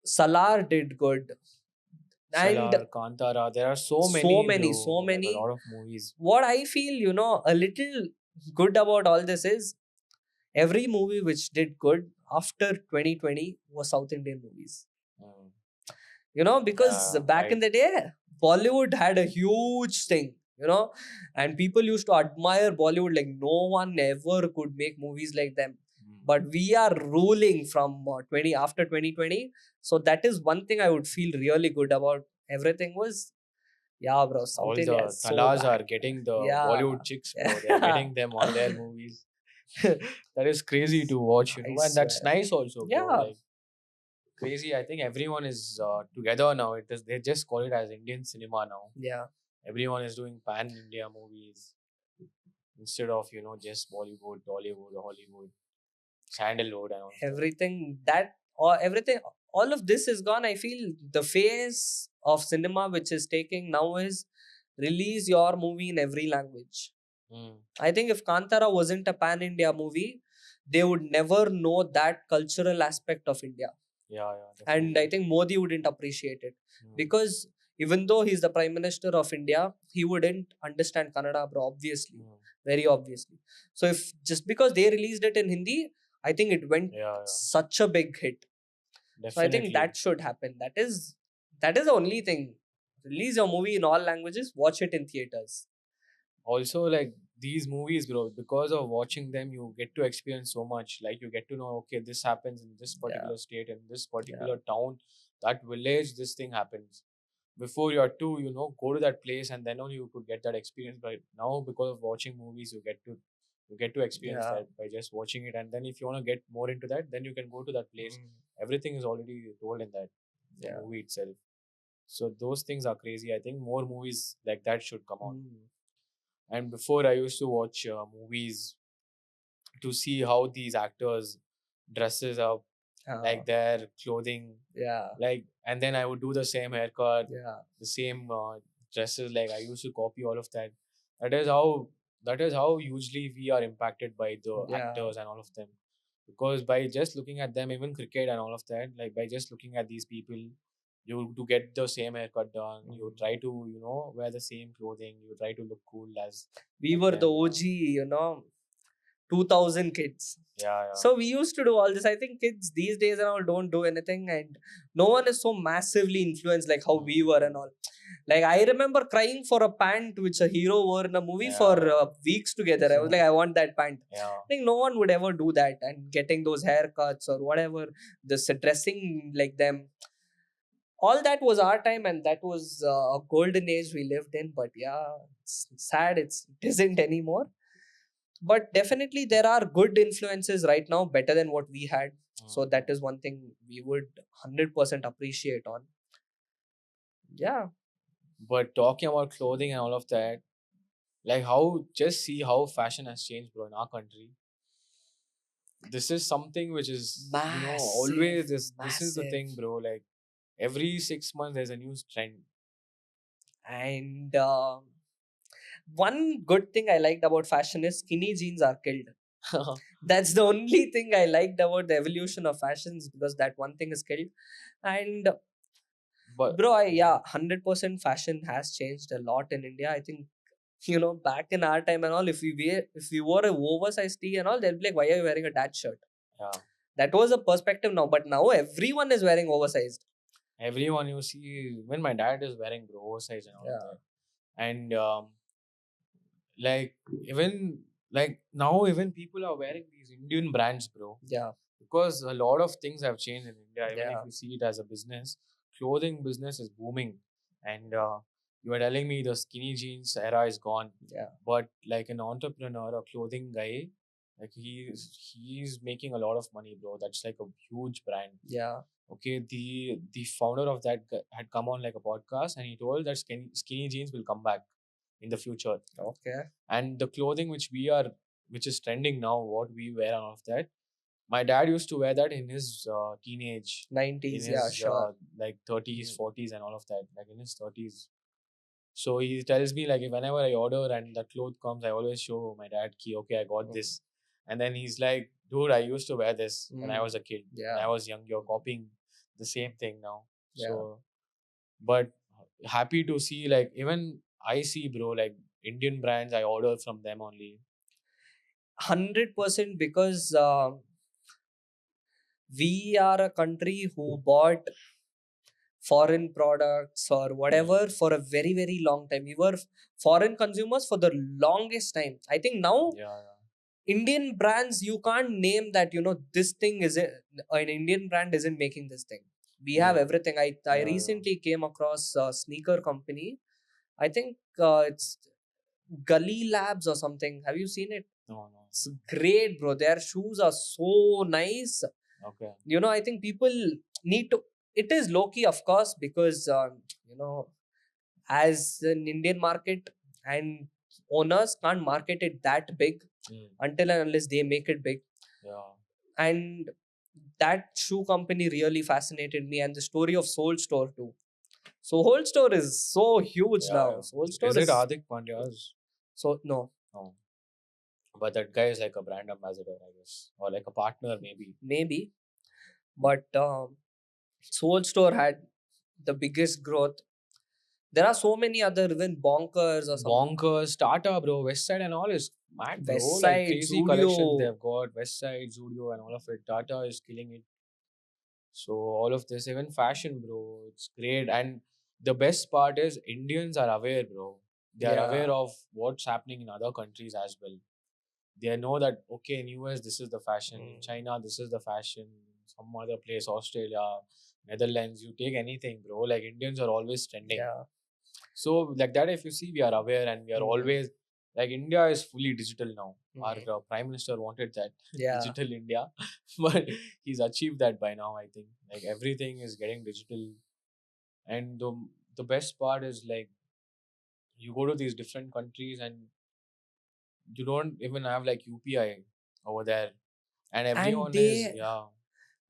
Salar did good. And Kantara, there are so many. So many. Like a lot of movies. What I feel, a little good about all this is every movie which did good after 2020 was South Indian movies. Because back in the day, Bollywood had a huge thing, and people used to admire Bollywood like no one ever could make movies like them. But we are ruling from after 2020. So that is one thing I would feel really good about. Everything was, bro, South all India the is so Talas bad. are getting the Bollywood chicks, bro. They're getting them on their movies. That is crazy to watch, and that's nice also, bro. Like, crazy. I think everyone is together now. They just call it as Indian cinema now. Yeah. Everyone is doing pan-India movies instead of just Bollywood, Tollywood, Hollywood, Sandalwood, and all. Everything all of this is gone. I feel the phase of cinema which is taking now is release your movie in every language. I think if Kantara wasn't a pan-India movie, they would never know that cultural aspect of India. Yeah. And I think Modi wouldn't appreciate it because even though he's the Prime Minister of India, he wouldn't understand Kannada, bro, obviously. Very obviously. So if just because they released it in Hindi, I think it went such a big hit. So I think Definitely. that should happen. That is the only thing. Release your movie in all languages. Watch it in theaters. Also, like these movies, bro, because of watching them, you get to experience so much. Like you get to know, okay, this happens in this Yeah, particular state, in this yeah. particular town, that village, this thing happens. Before you're to, go to that place and then only you could get that experience. But now, because of watching movies, you get to experience Yeah. that by just watching it. And then if you want to get more into that, then you can go to that place. Mm, Everything is already told in that the yeah. movie itself. So those things are crazy. I think more movies like that should come out. Mm. And before I used to watch movies to see how these actors dresses up, Uh, like their clothing, yeah. like, and then I would do the same haircut, Yeah. the same dresses. Like I used to copy all of that. That is how that is how hugely we are impacted by the Yeah. actors and all of them. Because by just looking at them, even cricket and all of that, like by just looking at these people, you to get the same haircut done. You Mm. try to wear the same clothing. You try to look cool as We like were the them. Yeah, OG, 2000 kids. yeah, yeah. So we used to do all this. I think kids these days and all don't do anything, and no one is so massively influenced like how we were and all. Like I remember crying for a pant which a hero wore in a movie for Yeah, weeks together. I was like, I want that pant. yeah. I think no one would ever do that, and getting those haircuts or whatever, this dressing like them. All that was our time, and that was a golden age we lived in. But yeah, it's sad. It isn't anymore. But definitely there are good influences right now, better than what we had. So that is one thing we would 100% appreciate on. Yeah. But talking about clothing and all of that, like how just see how fashion has changed, bro, in our country. This is something which is, Massive, always this is the massive. thing, bro. Like every 6 months there's a new trend. And one good thing I liked about fashion is skinny jeans are killed. That's the only thing I liked about the evolution of fashions, because that one thing is killed. And But bro, yeah, 100% fashion has changed a lot in India. I think, back in our time and all, if we wore a oversized tee and all, they'll be like, why are you wearing a dad shirt? yeah, That was a perspective now, but now everyone is wearing oversized. everyone you see, when my dad is wearing, bro, oversize and all of Yeah. that. And like even like now even people are wearing these Indian brands, bro. Yeah. Because a lot of things have changed in India. Even if Yeah. you see it as a business, clothing business is booming, and you are telling me the skinny jeans era is gone. Yeah. But like an entrepreneur, a clothing guy, like he's making a lot of money, bro. That's like a huge brand. Yeah. Okay, the founder of that had come on like a podcast, and he told that skinny jeans will come back in the future. Okay. And the clothing which is trending now, what we wear and all of that, my dad used to wear that in his teenage, in 90s. Yeah, his sure. like 30s, Mm. 40s, and all of that, like in his 30s. So he tells me like whenever I order and the cloth comes, I always show my dad ki okay, I got Mm. this, and then he's like, dude, I used to wear this when I Mm. was a kid, when Yeah. I was young. You're copying the same thing now. Yeah. So, but happy to see like even I see, bro, like Indian brands I order from them only. 100% because we are a country who bought foreign products or whatever for a very, very long time. We were foreign consumers for the longest time. I think now Yeah, Indian brands, you can't name that, this thing isn't, an Indian brand isn't making this thing. We have yeah, everything. I yeah, yeah. recently came across a sneaker company. I think it's Gully Labs or something. Have you seen it? No, no. It's great, bro. Their shoes are so nice. Okay. I think people need to. It is low key, of course, because as an Indian market, and owners can't market it that big Mm, until and unless they make it big. yeah. And that shoe company really fascinated me, and the story of Soul Store too. So Whole Store is so huge Yeah, now. yeah. Soul Is Store it is Adik Pandya's? so no, No. But that guy is like a brand ambassador, I guess. Or like a partner, maybe. maybe, but Soul Store had the biggest growth. There are so many other, even Bonkers or some Bonkers, Tata, bro. West Side and all is mad, bro. West Like Side, crazy collections Zudio. they've got. West Side, Zudio, and all of it. Tata is killing it. So all of this, even fashion, bro, it's great. And the best part is Indians are aware, bro. They are Yeah. aware of what's happening in other countries as well. They know that okay, in US this is the fashion, in Mm. China this is the fashion, some other place, Australia, Netherlands, you take anything, bro. Like Indians are always trending. Yeah. So like that, if you see, we are aware and we are Mm. always like India is fully digital now. Our Mm. Prime Minister wanted that Yeah. digital India, but he's achieved that by now. I think like everything is getting digital, and the best part is like you go to these different countries and you don't even have like UPI over there, and And everyone is they yeah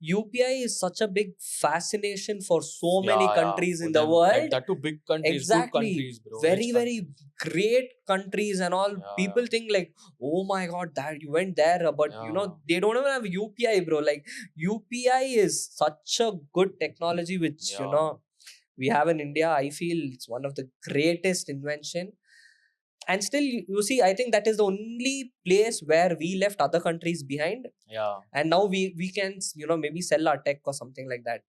UPI is such a big fascination for so many yeah countries for in the them, like world. that too big countries, good Exactly. countries, bro, rich Very, very countries. great countries and all. Yeah, People think like, oh my god, that you went there, but yeah, yeah. they don't even have UPI, bro. Like UPI is such a good technology, which Yeah. we have in India. I feel it's one of the greatest invention. And still, you see, I think that is the only place where we left other countries behind, Yeah, and now we can maybe sell our tech or something like that.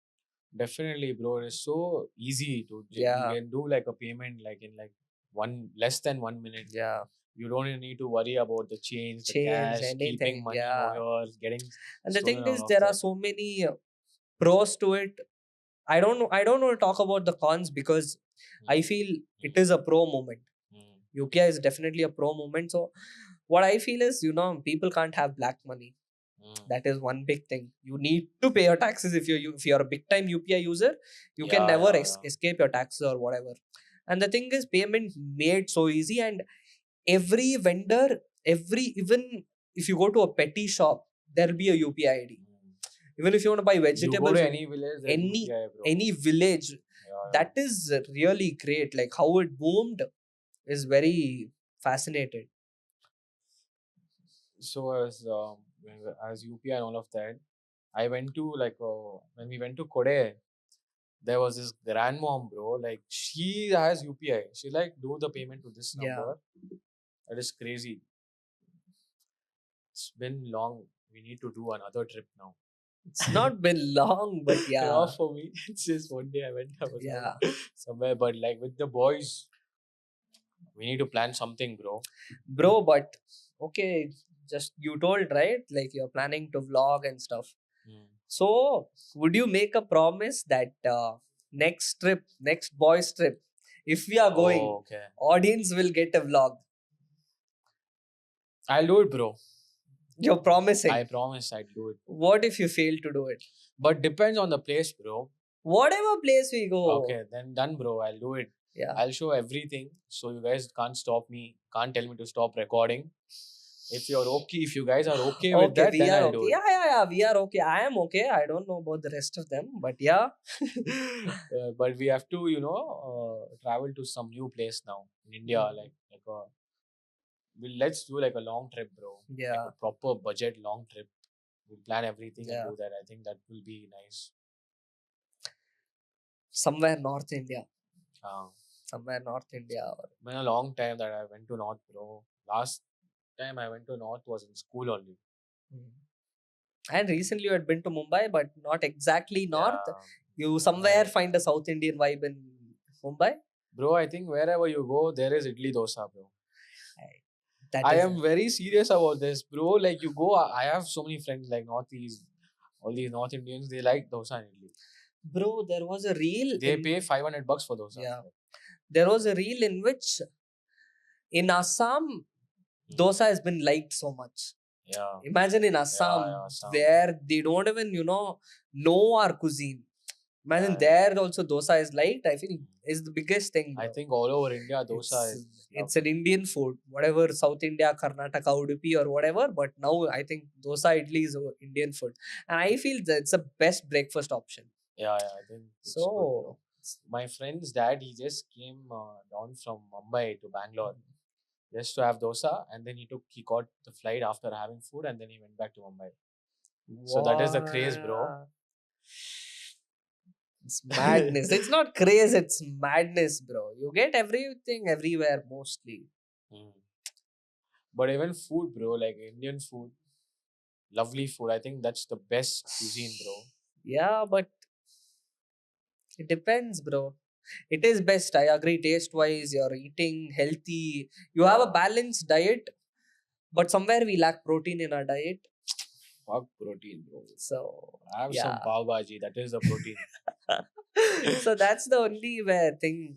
definitely, bro. It's so easy to you Yeah. can do like a payment like in like one less than 1 minute. Yeah. You don't even need to worry about the change, the Change cash, keeping anything. money over Yeah. here, getting And the stolen thing out is, of there are that. so many pros to it. I don't want to talk about the cons because I Mm, feel it mm, is a pro moment. mm, UPI is definitely a pro moment. So what I feel is, people can't have black money. mm. That is one big thing. You need to pay your taxes if you're a big time UPI user. You can Yeah, never yeah, yeah. escape your taxes or whatever. And the thing is, payment made so easy, and every vendor, every even if you go to a petty shop, there'll be a UPI ID. Mm. Even if you want to buy You go to vegetables, any village, there's any UPI, bro. any village, Yeah, that is really great. Like how it boomed is very fascinated. yeah. So as UPI and all of that, I went to like when we went to Korea, there was this grandmom, bro. Like she has UPI. She like do the payment to this Yeah. number. That is crazy. It's been long. We need to do another trip now. It's not been long, but Yeah, yeah. for me, it's just one day I went. I was Yeah. out somewhere, but like with the boys, we need to plan something, bro. Bro, but okay, just you told, right? Like you're planning to vlog and stuff. Mm. So, would you make a promise that next trip, next boys trip, if we are Oh, going, okay. audience will get a vlog? I'll do it, bro. You're I promising. promise I'll do it. What if you fail to do it? But depends on the place, bro. Whatever place we go. Okay, then done, bro. I'll do it. Yeah. I'll show everything. So you guys can't stop me. Can't tell me to stop recording. If you're okay, if you guys are okay with Okay, that, we then are I'll okay. do it. Yeah, yeah, yeah. We are okay. I am okay. I don't know about the rest of them, but yeah. But we have to, travel to some new place now in India. Mm. Let's do like a long trip, bro. Like a Yeah. proper budget long trip. We'll plan everything and Yeah. do that. I think that will be nice. Somewhere North India. Uh, Somewhere North India. been a long time that I went to North, bro. Last time I went to North was in school only. Mm. And recently you had been to Mumbai, but not exactly North. Yeah, You somewhere I, find a South Indian vibe in Mumbai. bro. I think wherever you go, there is idli dosa, bro. I- That I is, am very serious about this, bro. Like you go, I have so many friends like Northeast, all these North Indians. They like dosa and idli. bro. There was a reel They in pay $500 for dosa. yeah. There was a reel in which in Assam Mm. dosa has been liked so much. Yeah, Imagine in yeah, Assam yeah, some, where they don't even know our cuisine. yeah, Imagine yeah. there also dosa is liked. I feel Mm. is the biggest thing, I bro. think all over India, dosa It's is it's loved. an Indian food, whatever South India, Karnataka, Udupi or whatever. But now I think dosa idli is a Indian food, and I feel that it's the best breakfast option. Yeah, yeah, I think it's good, bro. So My friend's dad, he just came down from Mumbai to Bangalore just to have dosa, and then he got the flight after having food, and then he went back to Mumbai. So that is the craze, bro. what? It's madness. It's not craze. It's madness, bro. You get everything everywhere mostly. Mm. But even food, bro, like Indian food, lovely food. I think that's the best cuisine, bro. Yeah, but it depends, bro. It is best. I agree. Taste wise, you're eating healthy. You have a balanced diet, but somewhere we lack protein in our diet. Fuck protein, bro. So Have yeah. some pav bhaji. That is the protein. So that's the only where thing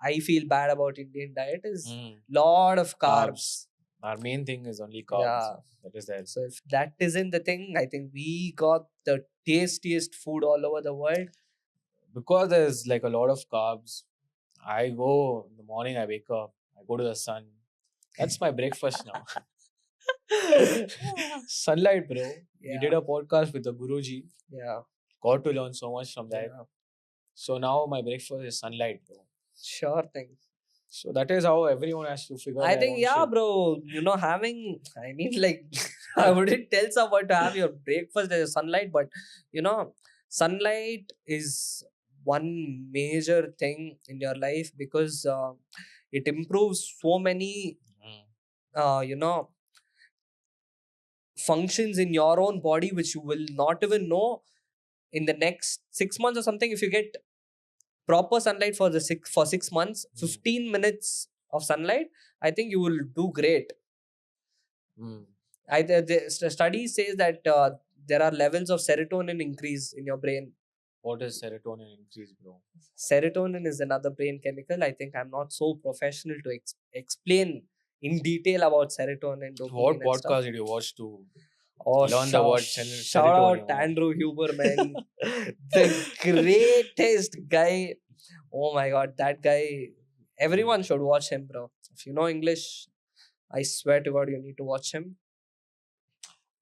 I feel bad about Indian diet is Mm. lot of Carbs. carbs. Our main thing is only carbs. Yeah. That is there. So if that isn't the thing, I think we got the tastiest food all over the world. Because there's like a lot of carbs. I go in the morning, I wake up, I go to the sun. That's my breakfast now. Sunlight, bro. We did Yeah. a podcast with the Guruji. Yeah. Got to learn so much from that. Yeah. So now my breakfast is sunlight, bro. Sure thing. So that is how everyone has to figure I their think own yeah, shit. bro. I mean, like, I wouldn't tell someone to have your breakfast as sunlight, but sunlight is one major thing in your life because it improves so many, Mm. uh, you know, functions in your own body which you will not even know in the next 6 months or something. If you get proper sunlight for the 6 months, Mm. 15 minutes of sunlight, I think you will do great. Mm. The study says that there are levels of serotonin increase in your brain. What is serotonin increase, bro? Serotonin is another brain chemical. I think I'm not so professional to explain in detail about serotonin, What dopamine, and stuff. podcast did you watch to Oh, learn the word shout serotonin? out Andrew Huberman, the greatest guy. Oh my god, that guy. Everyone should watch him, bro. If you know English, I swear to God, you need to watch him.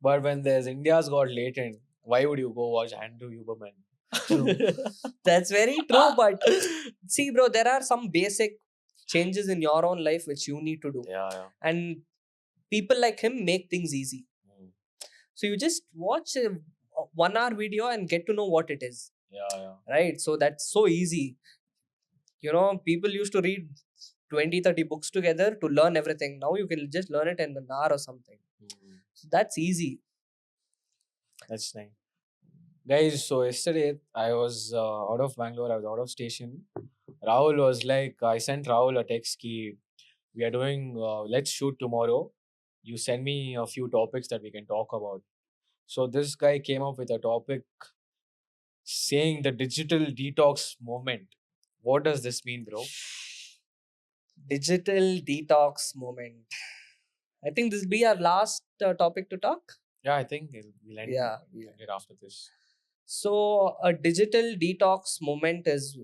But when there's India's Got Latent, why would you go watch Andrew Huberman? True. That's very true. But see, bro, there are some basic changes in your own life which you need to do. Yeah, yeah. And people like him make things easy. Mm. So you just watch a 1 hour video and get to know what it is. Yeah, yeah. Right? So that's so easy. People used to read 20, 30 books together to learn everything. Now you can just learn it in an hour or something. Mm. So that's easy. That's nice. Guys, so yesterday I was out of Bangalore, I was out of station. Rahul was like, I sent Rahul a text key. We are doing, let's shoot tomorrow. You send me a few topics that we can talk about. So this guy came up with a topic saying the digital detox movement. What does this mean, bro? Digital detox moment. I think this will be our last topic to talk. Yeah, I think we'll end, Yeah. we'll end it after this. So, a digital detox moment is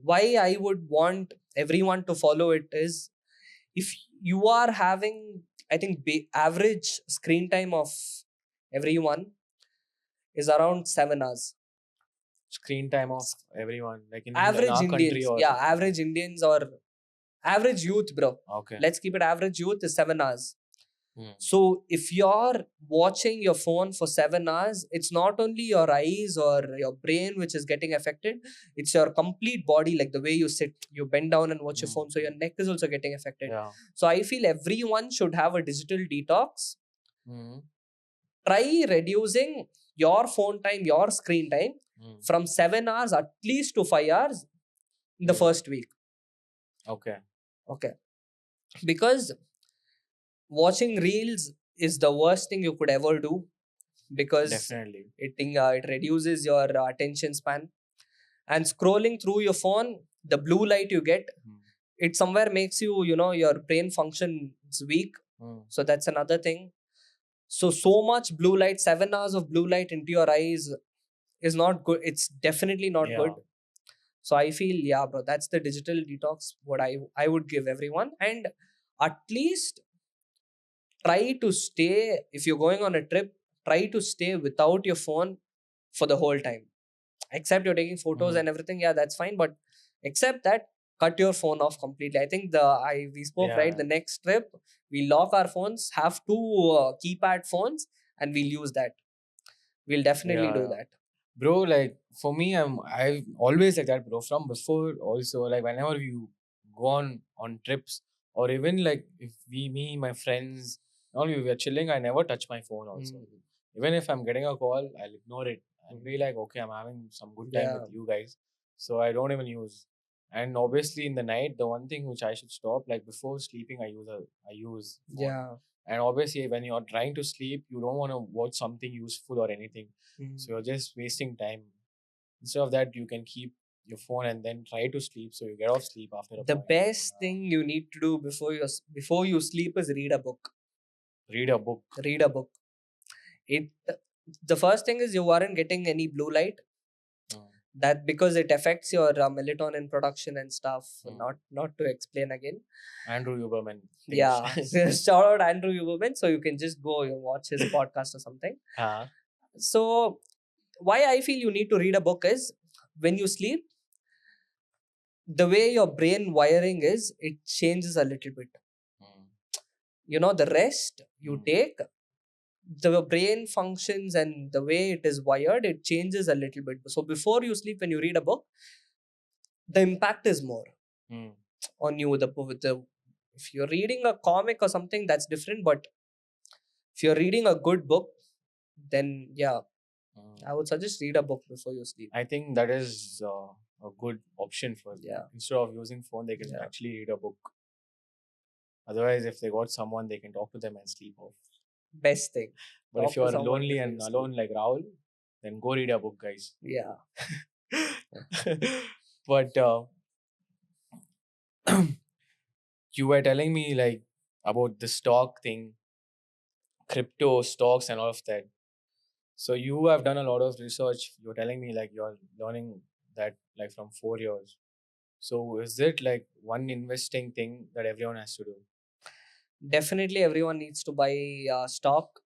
why I would want everyone to follow it is if you are having, I think, average screen time of everyone is around 7 hours. Screen time of everyone, like in Average our country Indians, or yeah, average Indians or average youth, bro. okay. Let's keep it average youth is 7 hours. Hmm. So if you're watching your phone for 7 hours, it's not only your eyes or your brain which is getting affected, it's your complete body, like the way you sit, you bend down and watch your phone. So your neck is also getting affected. Yeah. So I feel everyone should have a digital detox. Hmm. Try reducing your phone time, your screen time from 7 hours at least to 5 hours in the first week. Okay. Okay. Because watching reels is the worst thing you could ever do because Definitely. it reduces your attention span, and scrolling through your phone, the blue light you get, it somewhere makes your brain function is weak. So that's another thing. So much blue light, 7 hours of blue light into your eyes is not good. It's definitely not Yeah. good. So I feel, yeah, bro, that's the digital detox what I would give everyone. And at least try to stay, if you're going on a trip, try to stay without your phone for the whole time. Except you're taking photos and everything, yeah, that's fine. But except that, cut your phone off completely. I think we spoke, Yeah. right? The next trip, we lock our phones, have two keypad phones, and we'll use that. We'll definitely do that. Bro, like for me, I always like that, bro. From before also, like whenever you go on trips, or even like if me, my friends, all we were chilling, I never touch my phone also. Even if I'm getting a call, I'll ignore it. and be like, okay, I'm having some good time Yeah. with you guys. So I don't even use. And obviously in the night, the one thing which I should stop, like before sleeping, I use phone. Yeah. And obviously when you're trying to sleep, you don't want to watch something useful or anything. Mm. So you're just wasting time. Instead of that, you can keep your phone and then try to sleep. So you get off sleep after a The point. best thing you need to do before you sleep is read a book. Read a book. Read a book. It The first thing is you aren't getting any blue light. Mm. That because it affects your melatonin production and stuff. Mm. Not to explain again. Andrew Huberman. Yeah, shout out Andrew Huberman. So you can just go and watch his podcast or something. Uh, So why I feel you need to read a book is when you sleep, the way your brain wiring is, it changes a little bit. mm. The rest you Mm. take, the brain functions and the way it is wired, it changes a little bit. So before you sleep, when you read a book, the impact is more Mm. on you. If you're reading a comic or something, that's different. But if you're reading a good book, then yeah, Mm. I would suggest read a book before you sleep. I think that is a good option for them. Yeah. Instead of using phone, they can Yeah. actually read a book. Otherwise, if they got someone, they can talk to them and sleep off. Best thing. But Talk if to you are someone lonely before and you sleep. alone like Rahul, then go read a book, guys. Yeah. But you were telling me like about the stock thing, crypto stocks and all of that. So you have done a lot of research. You're telling me like you're learning that like from 4 years. So is it like one investing thing that everyone has to do? Definitely everyone needs to buy stock.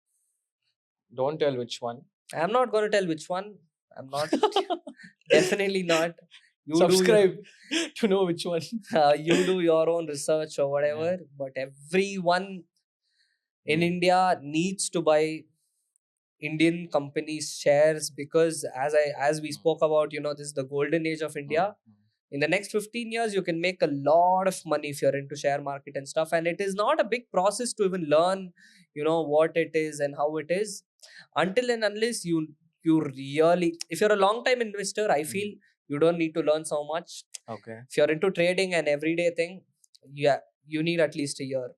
Don't tell which one. I'm not going to tell which one. I'm not. Definitely not. You Subscribe to know which one. you do your own research or whatever. Yeah. But everyone in Mm. India needs to buy Indian companies shares, because as we Mm. spoke about, this is the golden age of India. Mm. In the next 15 years, you can make a lot of money if you're into share market and stuff. And it is not a big process to even learn, what it is and how it is, until and unless you really, if you're a long time investor, I feel you don't need to learn so much. Okay. If you're into trading and everyday thing, yeah, you need at least a year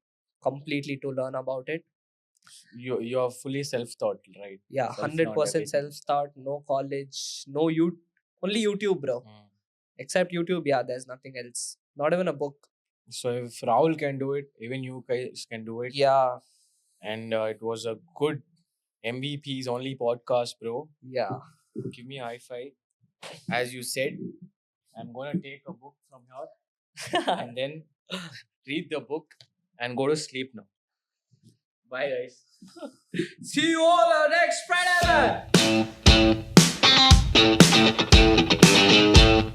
completely to learn about it. You're fully self-taught, right? Yeah, Self-learned 100% everything. self-start, no college, no you, only YouTube, bro. Mm. Except YouTube, yeah, there's nothing else. Not even a book. So if Rahul can do it, even you guys can do it. Yeah, And it was a good MVP's only podcast, bro. yeah. Give me a high five. As you said, I'm gonna take a book from here and then read the book and go to sleep now. Bye, guys. See you all next Friday.